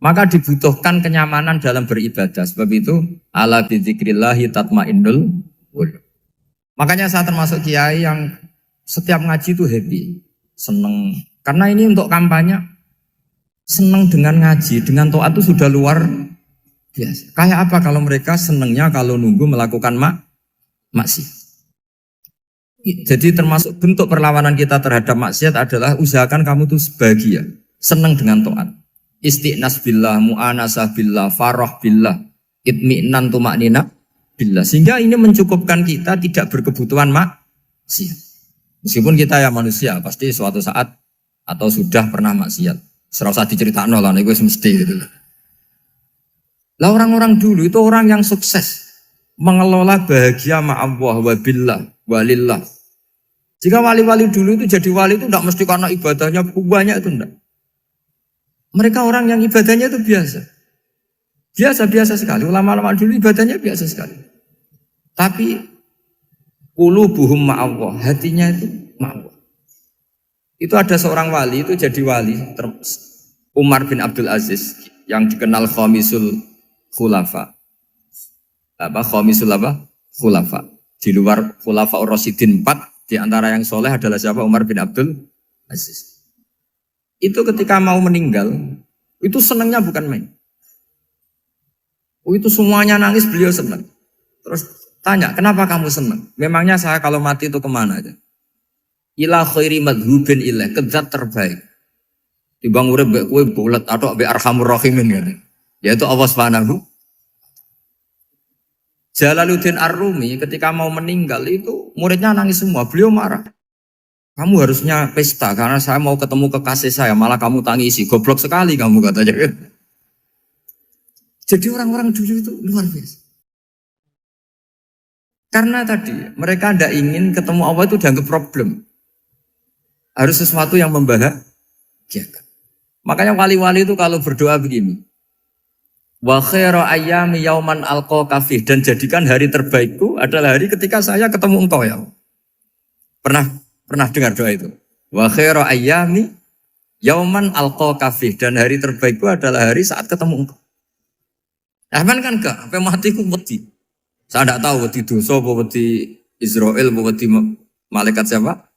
Maka dibutuhkan kenyamanan dalam beribadah. Sebab itu ala bidzikrillahi tatmainnul qulub. Makanya saya termasuk kiai yang setiap ngaji itu happy, seneng. Karena ini untuk kampanye, seneng dengan ngaji, dengan taat itu sudah luar biasa. Kayak apa kalau mereka senengnya kalau nunggu melakukan maksiat. Jadi termasuk bentuk perlawanan kita terhadap maksiat adalah usahakan kamu tuh bahagia, seneng dengan taat. Istiqnas billah, mu'anasah billah, farah billah, itmi'nan tumaknina billah. Sehingga ini mencukupkan kita tidak berkebutuhan maksiat. Meskipun kita ya manusia, pasti suatu saat atau sudah pernah maksiat. Serasa diceritakan lah, itu mesti gitu. Lah orang-orang dulu itu orang yang sukses mengelola bahagia ma'allah wa billah walillah. Jika wali-wali dulu itu jadi wali itu tidak mesti karena ibadahnya banyak, itu enggak. Mereka orang yang ibadahnya itu biasa. Biasa-biasa sekali. Ulama-ulama dulu ibadahnya biasa sekali. Tapi qulubuhum ma'allah, hatinya itu ma'allah. Itu ada seorang wali, itu jadi wali, Umar bin Abdul Aziz, yang dikenal khamisul khulafa. Khamisul khulafa. Di luar khulafa Ar-Rasyidin 4, di antara yang soleh adalah siapa? Umar bin Abdul Aziz. Itu ketika mau meninggal, itu senangnya bukan main. Itu semuanya nangis, beliau senang. Terus tanya, kenapa kamu senang? Memangnya saya kalau mati itu kemana aja? Ila khairi madhubin ilah, ke zat terbaik. Dibang urip mbek kowe bulet atau mbek arhamur rahimin kan. Yaitu Allah Subhanahu. Jalaluddin Ar-Rumi ketika mau meninggal itu muridnya nangis semua, beliau marah. Kamu harusnya pesta karena saya mau ketemu kekasih saya, malah kamu tangisi, goblok sekali kamu katanya. Jadi orang-orang dulu itu luar biasa. Karena tadi mereka tidak ingin ketemu Allah itu dianggap problem. Harus sesuatu yang membahagiakan. Makanya wali-wali itu kalau berdoa begini. Wa khairu ayyami yauman alqa kafih, dan jadikan hari terbaikku adalah hari ketika saya ketemu engkau ya. Pernah dengar doa itu? Wa khairu ayyami yauman alqa kafih, dan hari terbaikku adalah hari saat ketemu engkau. Rahman kan enggak, sampai matiku wedi. Saya tidak tahu wedi dosa apa wedi Israel apa wedi malaikat siapa?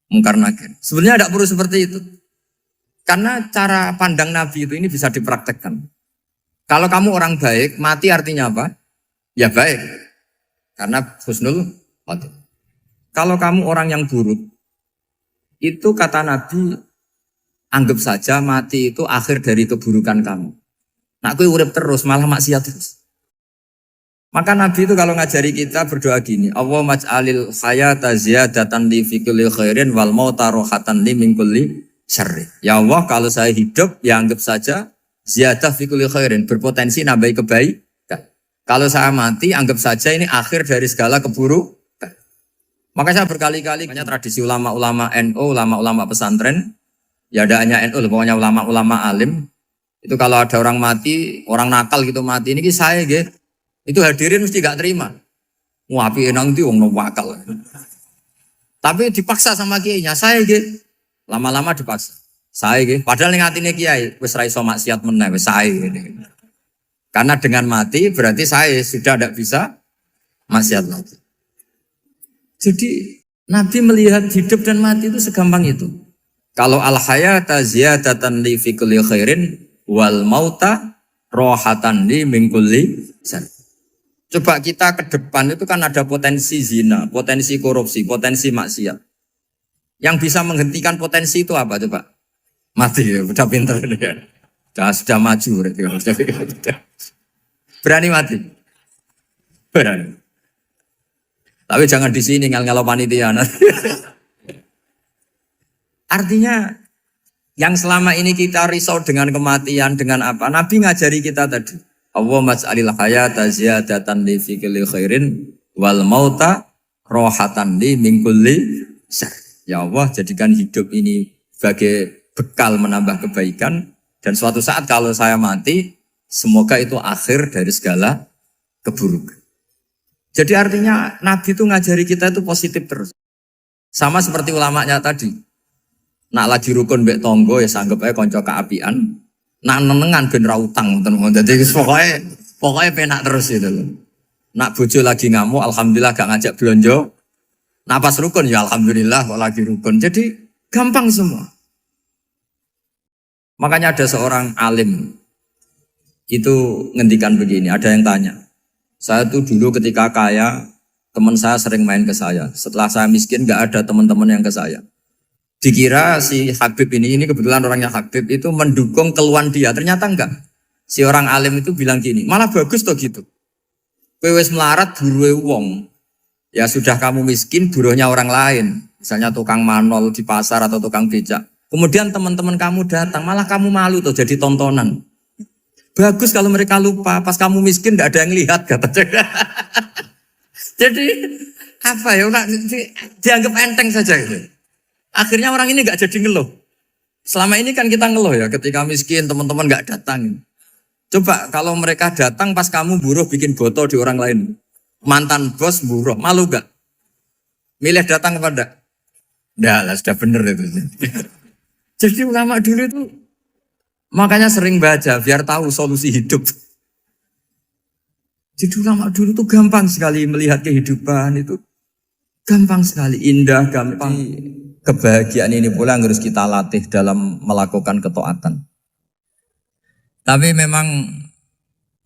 Mungkar nakir. Sebenarnya tidak perlu seperti itu. Karena cara pandang Nabi itu ini bisa dipraktekkan. Kalau kamu orang baik, mati artinya apa? Ya baik. Karena husnul khotimah. Kalau kamu orang yang buruk, itu kata Nabi, anggap saja mati itu akhir dari keburukan kamu. Nah, aku urip terus, malah maksiat terus. Maka Nabi itu kalau ngajari kita berdoa gini, Allah maj'alil hayata ziyadatan li fi kulli khairin wal mauta rohatan li min kulli syarri. Ya Allah, kalau saya hidup, ya anggap saja ziyadah fi kulli khairin, berpotensi nambahi kebaikan. Kalau saya mati, anggap saja ini akhir dari segala keburukan. Maka saya berkali-kali, banyak tradisi ulama-ulama NU, ulama-ulama pesantren, ya ada hanya NU, pokoknya ulama-ulama alim. Itu kalau ada orang mati, orang nakal gitu mati, ini saya gitu. Itu hadirin mesti gak terima. Wapi enang itu wong wakal. Tapi dipaksa sama kiainya, saya gitu. Lama-lama dipaksa. Saya gitu. Padahal ning atine kiai wis ra iso maksiat meneh, wis saya gitu. Karena dengan mati berarti saya sudah tidak bisa maksiat lagi. Jadi Nabi melihat hidup dan mati itu segampang itu. Kalau al-hayata ziyadatan li fi kulli khairin wal mauta rohatan li min kulli syarr. Coba kita ke depan itu kan ada potensi zina, potensi korupsi, potensi maksiat. Yang bisa menghentikan potensi itu apa coba? Mati ya, udah pinter ya. Sudah maju berarti. Berani mati? Berani. Tapi jangan di sini ngel-ngelo panitia. Artinya yang selama ini kita risau dengan kematian, dengan apa? Nabi ngajari kita tadi. Allah maj'alil hayata ziyadatan li fi kulli khairin wal mauta rohatan li min kulli syarr. Ya Allah, jadikan hidup ini sebagai bekal menambah kebaikan. Dan suatu saat kalau saya mati, semoga itu akhir dari segala keburukan. Jadi artinya Nabi itu ngajari kita itu positif terus. Sama seperti ulamanya tadi. Nak lagi rukun mbek tonggo ya sanggep ae kanca keapian. Nak nenengan ben ra utang ngoten. Dadi pokoknya penak terus itu loh. Nak bojo lagi ngamuk alhamdulillah gak ngajak blonjo. Nak pas rukun ya alhamdulillah kok lagi rukun. Jadi gampang semua. Makanya ada seorang alim itu ngendikan begini, ada yang tanya. Saya tuh dulu ketika kaya, teman saya sering main ke saya. Setelah saya miskin gak ada teman-teman yang ke saya. Dikira si Habib ini kebetulan orangnya Habib itu mendukung keluhan dia. Ternyata enggak. Si orang alim itu bilang gini, malah bagus toh gitu. Kowe wis melarat buruhe wong. Ya sudah kamu miskin buruhnya orang lain. Misalnya tukang manol di pasar atau tukang becak. Kemudian teman-teman kamu datang, malah kamu malu tuh jadi tontonan. Bagus kalau mereka lupa, pas kamu miskin tidak ada yang lihat katanya. Jadi apa ya, dianggap enteng saja gitu. Akhirnya orang ini nggak jadi ngeluh. Selama ini kan kita ngeluh ya, ketika miskin teman-teman nggak datang. Coba kalau mereka datang pas kamu buruh bikin botol di orang lain, mantan bos buruh, malu gak? Milih datang kepada? Nggak lah, sudah bener itu. Jadi ulama dulu itu makanya sering baca biar tahu solusi hidup. Jadi ulama dulu itu gampang sekali melihat kehidupan itu. Gampang sekali, indah, gampang. Kebahagiaan ini pula yang harus kita latih dalam melakukan ketaatan. Tapi memang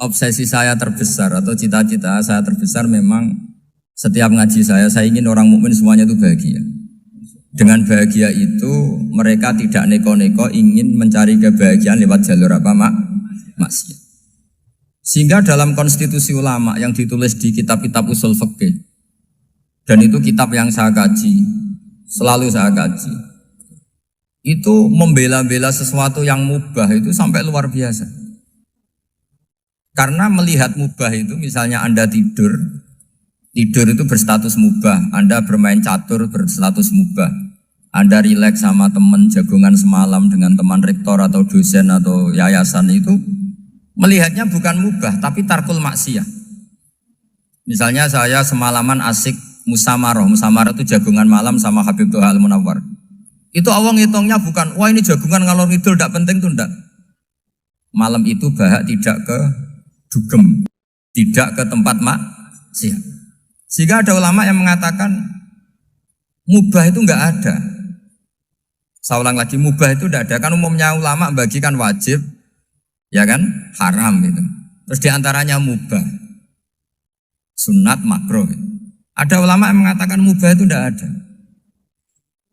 obsesi saya terbesar atau cita-cita saya terbesar memang setiap ngaji saya ingin orang mukmin semuanya itu bahagia. Dengan bahagia itu mereka tidak neko-neko ingin mencari kebahagiaan lewat jalur apa maksiat. Sehingga dalam konstitusi ulama yang ditulis di kitab-kitab usul fikih, dan itu kitab yang saya kaji, selalu saya kaji, itu membela-bela sesuatu yang mubah itu sampai luar biasa. Karena melihat mubah itu, misalnya Anda tidur itu berstatus mubah. Anda bermain catur berstatus mubah. Anda rileks sama teman jagongan semalam dengan teman rektor atau dosen atau yayasan itu, melihatnya bukan mubah tapi tarkul maksiyah. Misalnya saya semalaman asik musamarah itu jagongan malam sama Habib Toha Al-Munawwar. Itu awang hitungnya bukan, wah ini jagongan ngalor ngidul tidak penting tuh enggak. Malam itu bahak tidak ke dugem, tidak ke tempat maksiat. Sehingga ada ulama yang mengatakan mubah itu enggak ada. Saya ulang lagi, mubah itu enggak ada. Kan umumnya ulama bagikan wajib, ya kan, haram gitu. Terus diantaranya mubah, sunat, makruh. Ada ulama yang mengatakan mubah itu enggak ada.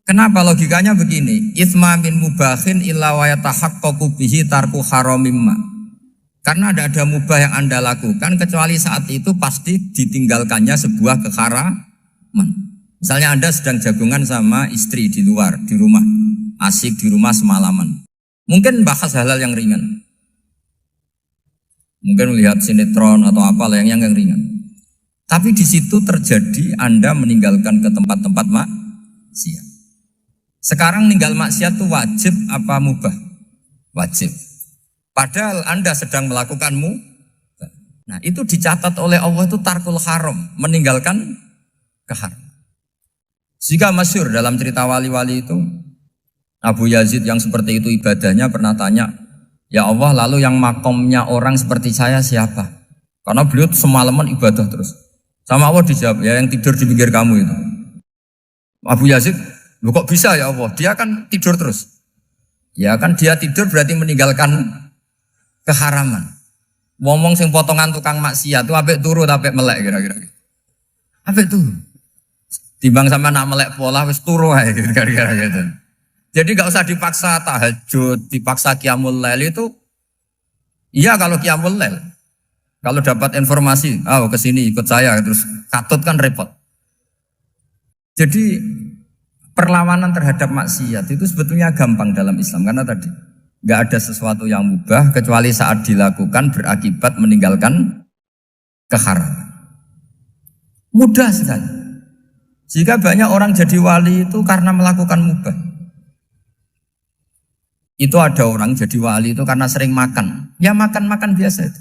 Kenapa? Logikanya begini, itsma min mubahin illa wa yatahaqqaqu bihi tarku haramimma. Karena ada mubah yang Anda lakukan kecuali saat itu pasti ditinggalkannya sebuah keharaman. Misalnya Anda sedang jagungan sama istri di luar, di rumah, asik di rumah semalaman. Mungkin bahas hal-hal yang ringan. Mungkin melihat sinetron atau apa yang ringan. Tapi di situ terjadi Anda meninggalkan ke tempat-tempat maksiat. Sekarang ninggal maksiat itu wajib apa mubah? Wajib. Padahal Anda sedang melakukanmu. Nah itu dicatat oleh Allah itu tarkul haram, meninggalkan keharam. Jika masyhur dalam cerita wali-wali itu, Abu Yazid yang seperti itu ibadahnya pernah tanya, ya Allah lalu yang makomnya orang seperti saya siapa? Karena beliau semalaman ibadah terus. Sama Allah dijawab, ya yang tidur di pinggir kamu itu. Abu Yazid, loh kok bisa ya Allah? Dia kan tidur terus. Ya kan dia tidur berarti meninggalkan keharaman. Ngomong sing potongan tukang maksiat itu apik turu apik melek kira-kira. Apik turu. Timbang sama nak melek pola wis turu ae kira-kira gitu. Jadi enggak usah dipaksa tahajud, dipaksa qiyamul lail itu. Iya kalau qiyamul lail. Kalau dapat informasi, ke sini ikut saya terus katut kan repot. Jadi perlawanan terhadap maksiat itu sebetulnya gampang dalam Islam karena tadi nggak ada sesuatu yang mubah kecuali saat dilakukan berakibat meninggalkan keharaman. Mudah sekali. Jika banyak orang jadi wali itu karena melakukan mubah. Itu ada orang jadi wali itu karena sering makan. Ya makan-makan biasa itu.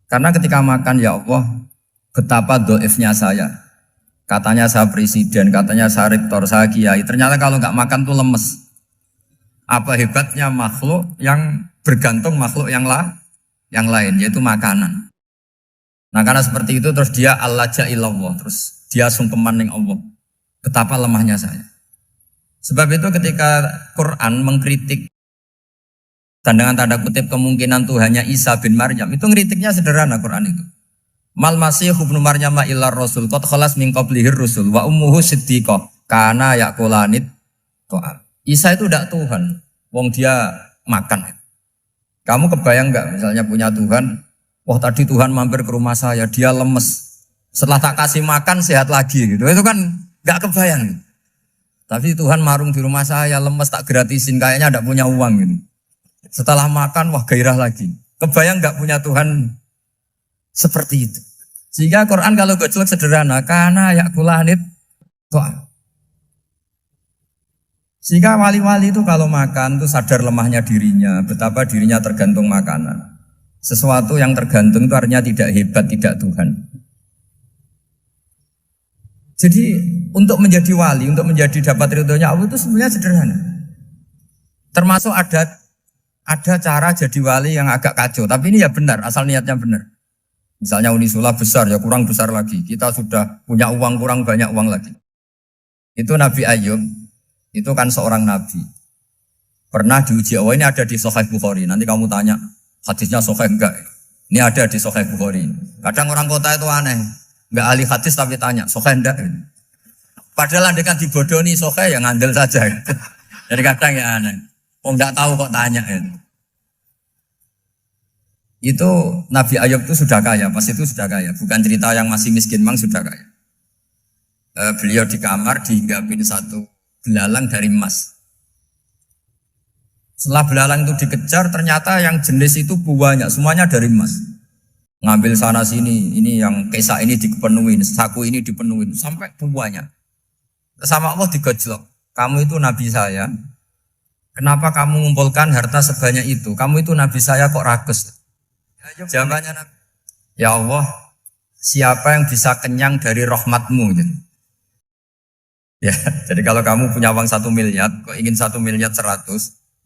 Karena ketika makan, ya Allah, betapa doifnya saya. Katanya saya presiden, katanya saya rektor, saya kiai. Ternyata kalau nggak makan tuh lemes. Apa hebatnya makhluk yang bergantung makhluk yang lain, yaitu makanan. Nah karena seperti itu terus dia al-laja ilallah, terus dia sungkeman ning Allah. Betapa lemahnya saya. Sebab itu ketika Quran mengkritik dan dengan tanda kutip kemungkinan Tuhannya Isa bin Maryam, itu ngeritiknya sederhana Quran itu. Mal masih ibnu Maryam illa rasul qad khalas min qablihir rusul wa ummuhu siddiqah kana yaqulanit ta'am. Isa itu tidak Tuhan, wong dia makan. Kamu kebayang nggak misalnya punya Tuhan, wah tadi Tuhan mampir ke rumah saya, dia lemes. Setelah tak kasih makan sehat lagi gitu. Itu kan nggak kebayang. Tapi Tuhan marung di rumah saya, lemes tak gratisin, kayaknya tidak punya uang gitu. Setelah makan, wah gairah lagi. Kebayang nggak punya Tuhan seperti itu. Sehingga Quran kalau gojlok sederhana, karena yakulanit to'am. Sehingga wali-wali itu kalau makan itu sadar lemahnya dirinya, betapa dirinya tergantung makanan. Sesuatu yang tergantung itu artinya tidak hebat, tidak Tuhan. Jadi untuk menjadi wali, untuk menjadi dapat ridhonya Allah itu sebenarnya sederhana. Termasuk ada cara jadi wali yang agak kacau, tapi ini ya benar, asal niatnya benar. Misalnya Unisula besar, ya kurang besar lagi. Kita sudah punya uang, kurang banyak uang lagi. Itu Nabi Ayub, itu kan seorang nabi. Pernah diuji, oh ini ada di Sahih Bukhari. Nanti kamu tanya, hadisnya Sahih enggak? Ini ada di Sahih Bukhari. Kadang orang kota itu aneh, enggak ahli hadis tapi tanya, Sahih enggak? Padahal andekan dibodohi Sahih, ya ngandel saja. Jadi kadang ya aneh. Oh enggak tahu kok tanya. Itu Nabi Ayub itu sudah kaya, pas itu sudah kaya. Bukan cerita yang masih miskin, memang sudah kaya. Beliau di kamar dihinggapin satu belalang dari emas. Setelah belalang itu dikejar, ternyata yang jenis itu banyak, semuanya dari emas. Ngambil sana sini, ini yang kesak ini dipenuhin, saku ini dipenuhin, sampai banyak. Sama Allah digojlok, kamu itu nabi saya, kenapa kamu mengumpulkan harta sebanyak itu? Kamu itu nabi saya kok rakus? Jawabannya Nabi, ya Allah, siapa yang bisa kenyang dari rahmatmu? Ya, jadi kalau kamu punya uang 1 miliar, kok ingin 1 miliar 100,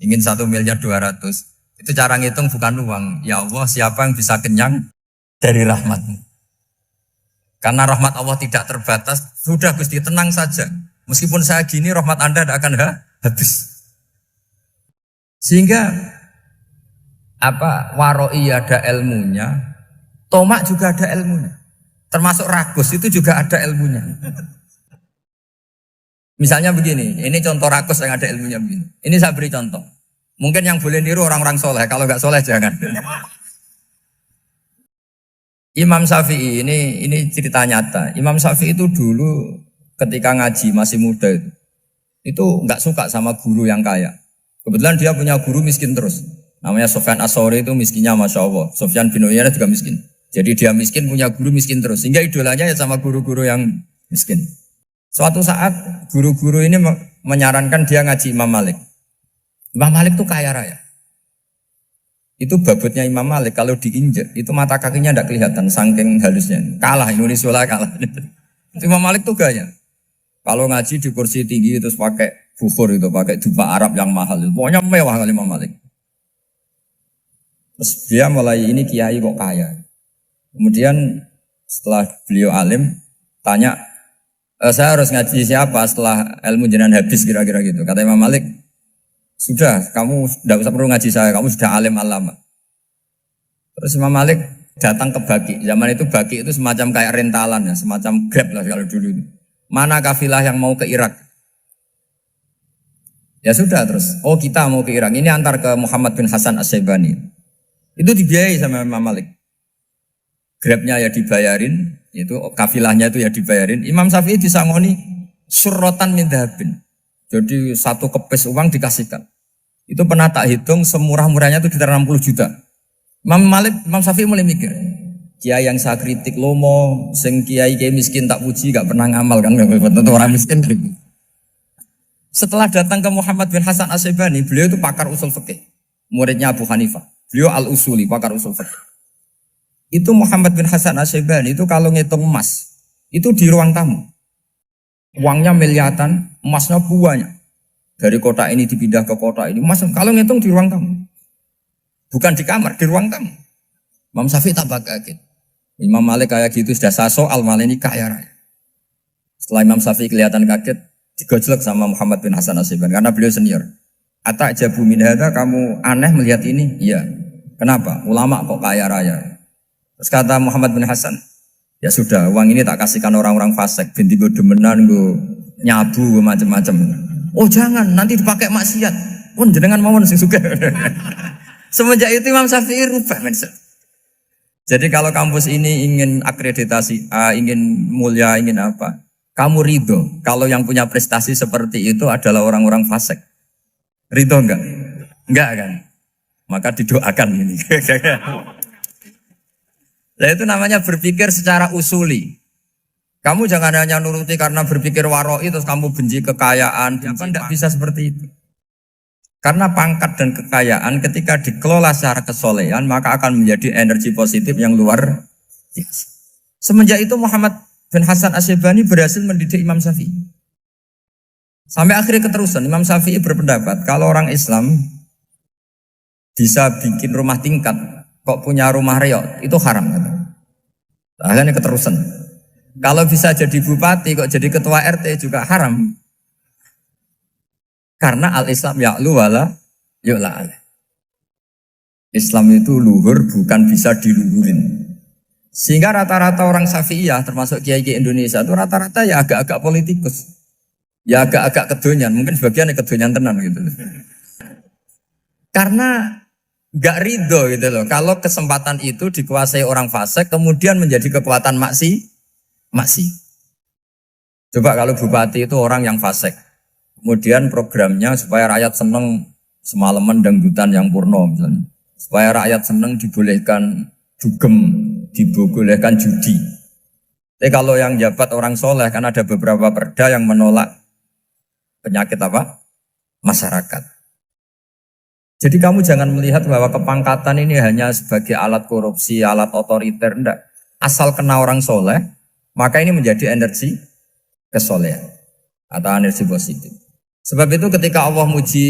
ingin 1 miliar 200, itu cara ngitung bukan uang. Ya Allah, siapa yang bisa kenyang dari rahmatmu? Karena rahmat Allah tidak terbatas, sudah Gusti tenang saja. Meskipun saya gini, rahmat Anda tidak akan habis. Sehingga waroi ada ilmunya, tomak juga ada ilmunya. Termasuk rakus itu juga ada ilmunya. Misalnya begini, ini contoh rakus yang ada ilmunya begini. Ini saya beri contoh. Mungkin yang boleh niru orang-orang soleh, kalau nggak soleh jangan. Imam Syafi'i ini cerita nyata. Imam Syafi'i itu dulu ketika ngaji masih muda itu nggak suka sama guru yang kaya. Kebetulan dia punya guru miskin terus. Namanya Sufyan As-Tsauri, itu miskinnya Masya Allah. Sufyan bin Uyainah juga miskin. Jadi dia miskin, punya guru miskin terus. Sehingga idolanya ya sama guru-guru yang miskin. Suatu saat guru-guru ini menyarankan dia ngaji Imam Malik. Imam Malik itu kaya raya. Itu babutnya Imam Malik, kalau diinjek itu mata kakinya tidak kelihatan, saking halusnya. Kalah, Indonesia kalah. Imam Malik itu gaya. Kalau ngaji di kursi tinggi terus pakai bukhur itu, pakai dupa Arab yang mahal. Pokoknya mewah kali Imam Malik. Terus dia mulai, ini kiai kok kaya. Kemudian setelah beliau alim, tanya, saya harus ngaji siapa setelah ilmu jenengan habis kira-kira gitu. Kata Imam Malik, sudah, kamu tidak usah perlu ngaji saya, kamu sudah alim alama. Terus Imam Malik datang ke Baki. Zaman itu Baki itu semacam kayak rentalan ya, semacam Grab lah kalau dulu. Mana kafilah yang mau ke Irak? Ya sudah terus, oh kita mau ke Irak. Ini antar ke Muhammad bin Hasan As-Syaibani. Itu dibiayai sama Imam Malik. Grabnya ya dibayarin, itu kafilahnya itu ya dibayarin. Imam Syafi'i disangoni surrotan min dhahabin. Jadi satu kepes uang dikasihkan. Itu pernah tak hitung semurah-murahnya itu sekitar 60 juta. Imam Syafi'i mulai mikir, Kiai yang saya kritik lomo, sing kiai miskin tak puji, gak pernah ngamal kan, tentu orang miskin. Setelah datang ke Muhammad bin Hasan Asy'ibani, beliau itu pakar usul fikih, muridnya Abu Hanifah. Beliau al-usuli, pakar usul fikih. Itu Muhammad bin Hasan Asy'ibani itu kalau ngitung emas, itu di ruang tamu. Uangnya miliaran, emasnya banyak. Dari kota ini dipindah ke kota ini, emas kalau ngitung di ruang tamu. Bukan di kamar, di ruang tamu. Imam Syafi'i tambah kaget. Imam Malik kayak gitu sudah saya soal, malah ini kaya raya. Setelah Imam Syafi'i kelihatan kaget, digojlok sama Muhammad bin Hasan Asy'ibani karena beliau senior. Ata'jabu min hadza, kamu aneh melihat ini? Iya. Kenapa? Ulama kok kaya raya. Terus kata Muhammad bin Hasan, ya sudah, uang ini tak kasihkan orang-orang fasik, binti gue demenan, gue nyabu, gue macam-macam. Oh jangan, nanti dipakai maksiat. Oh jenengan mawon sing suka. Semenjak itu Imam Syafi'i rubah mindset. Jadi kalau kampus ini ingin akreditasi A, ingin mulia, ingin apa, kamu ridho kalau yang punya prestasi seperti itu adalah orang-orang fasik. Ridho enggak? Enggak kan? Maka didoakan ini. Nah itu namanya berpikir secara usuli. Kamu jangan hanya nuruti karena berpikir waroi terus kamu benci kekayaan. Tidak bisa seperti itu. Karena pangkat dan kekayaan ketika dikelola secara kesolehan maka akan menjadi energi positif yang luar biasa. Semenjak itu Muhammad bin Hasan Asy'ibani berhasil mendidik Imam Syafi'i. Sampai akhirnya keterusan Imam Syafi'i berpendapat kalau orang Islam bisa bikin rumah tingkat kok punya rumah reot itu haram. Akhirnya keterusan. Kalau bisa jadi bupati kok jadi ketua RT juga haram. Karena al-Islam ya'lu wala yu'la alaih. Islam itu luhur bukan bisa diluhurin. Sehingga rata-rata orang Syafi'iyah termasuk kiai-kiai Indonesia itu rata-rata ya agak-agak politikus. Ya agak-agak kedonyan, mungkin sebagian kedonyan tenan gitu. Karena gak ridho gitu loh. Kalau kesempatan itu dikuasai orang fasik kemudian menjadi kekuatan maksi. Coba kalau bupati itu orang yang fasik. Kemudian programnya supaya rakyat seneng semalaman dangdutan yang purno misalnya. Supaya rakyat seneng dibolehkan dugem, dibolehkan judi. Tapi kalau yang jabat orang soleh kan ada beberapa perda yang menolak penyakit apa? Masyarakat. Jadi kamu jangan melihat bahwa kepangkatan ini hanya sebagai alat korupsi, alat otoriter, enggak. Asal kena orang soleh, maka ini menjadi energi kesolehan atau energi positif. Sebab itu ketika Allah muji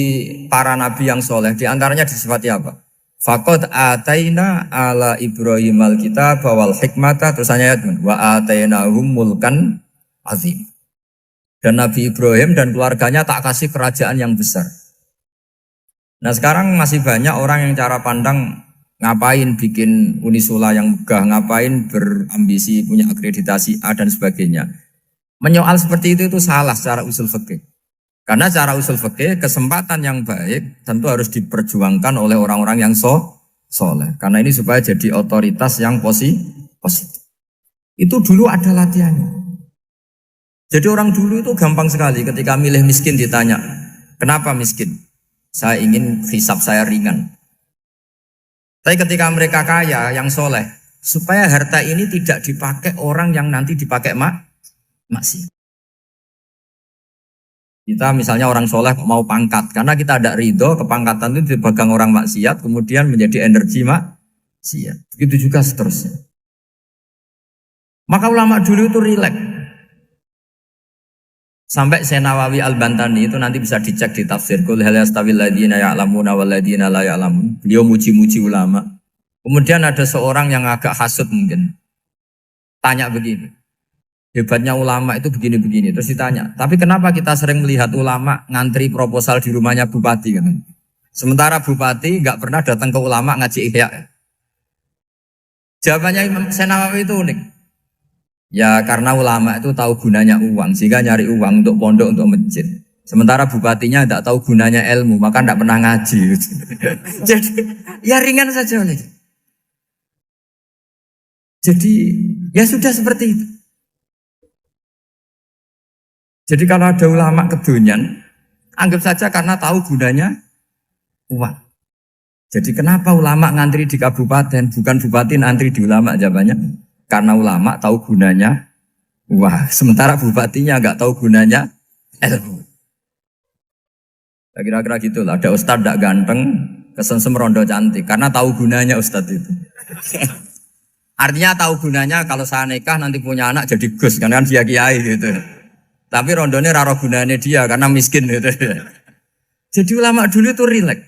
para nabi yang soleh, diantaranya disifati apa? Faqad ataina ala Ibrahim al-kitab wal hikmata, terus ayat wa atainahum mulkan azim. Dan Nabi Ibrahim dan keluarganya tak kasih kerajaan yang besar. Nah sekarang masih banyak orang yang cara pandang ngapain bikin unisula yang megah, ngapain berambisi punya akreditasi A dan sebagainya. Menyoal seperti itu salah secara usul fikih. Karena cara usul fikih kesempatan yang baik tentu harus diperjuangkan oleh orang-orang yang soleh. Karena ini supaya jadi otoritas yang positif. Itu dulu ada latihannya. Jadi orang dulu itu gampang sekali ketika milih miskin ditanya, kenapa miskin? Saya ingin hisab saya ringan. Tapi ketika mereka kaya yang soleh, supaya harta ini tidak dipakai orang yang nanti dipakai maksiat. Kita misalnya orang soleh mau pangkat, karena kita ada ridho, kepangkatan itu dipegang orang maksiat, kemudian menjadi energi maksiat. Begitu juga seterusnya. Maka ulama dulu itu rileks. Sampai Nawawi Al-Bantani itu nanti bisa dicek di tafsir. Qul hal yastawil ladzina ya'lamuna wal ladzina la ya'lamun. Beliau muji-muji ulama. Kemudian ada seorang yang agak hasut mungkin. Tanya begini. Hebatnya ulama itu begini-begini. Terus ditanya, tapi kenapa kita sering melihat ulama ngantri proposal di rumahnya bupati? Kan? Sementara bupati nggak pernah datang ke ulama ngaji ihya. Jawabannya Imam Nawawi itu unik. Ya karena ulama itu tahu gunanya uang, sehingga nyari uang untuk pondok, untuk masjid. Sementara bupatinya tidak tahu gunanya ilmu, maka tidak pernah ngaji. Jadi ya ringan saja. Jadi ya sudah seperti itu. Jadi kalau ada ulama kedonyan, anggap saja karena tahu gunanya uang. Jadi kenapa ulama ngantri di kabupaten, bukan bupati ngantri di ulama? Jawabannya karena ulama tahu gunanya. Wah, sementara bupatinya nggak tahu gunanya ilmu. Kira-kira gitu lah. Ada ustadz tidak ganteng, kesensem rondo cantik, karena tahu gunanya ustadz itu. Artinya tahu gunanya kalau saya nikah nanti punya anak jadi gus, kan dia kiai gitu. Tapi rondonya raro gunanya dia karena miskin gitu. Jadi ulama dulu itu rileks.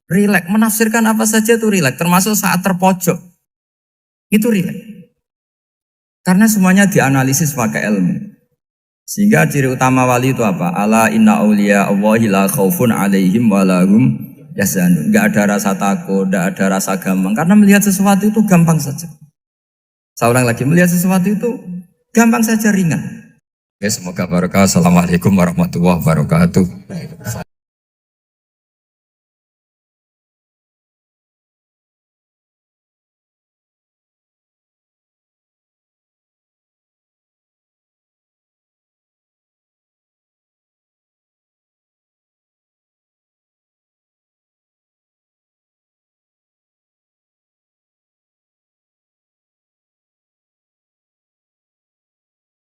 Rileks, menafsirkan apa saja itu rileks, termasuk saat terpojok. Itu rileks. Karena semuanya dianalisis pakai ilmu. Sehingga ciri utama wali itu apa? Ala inna awliya Allahi la khaufun alaihim walahum yahzanun. Enggak ada rasa takut, enggak ada rasa gampang. Karena melihat sesuatu itu gampang saja. Saya ulang lagi, melihat sesuatu itu gampang saja, ringan. Oke, semoga barokah. Assalamualaikum warahmatullahi wabarakatuh.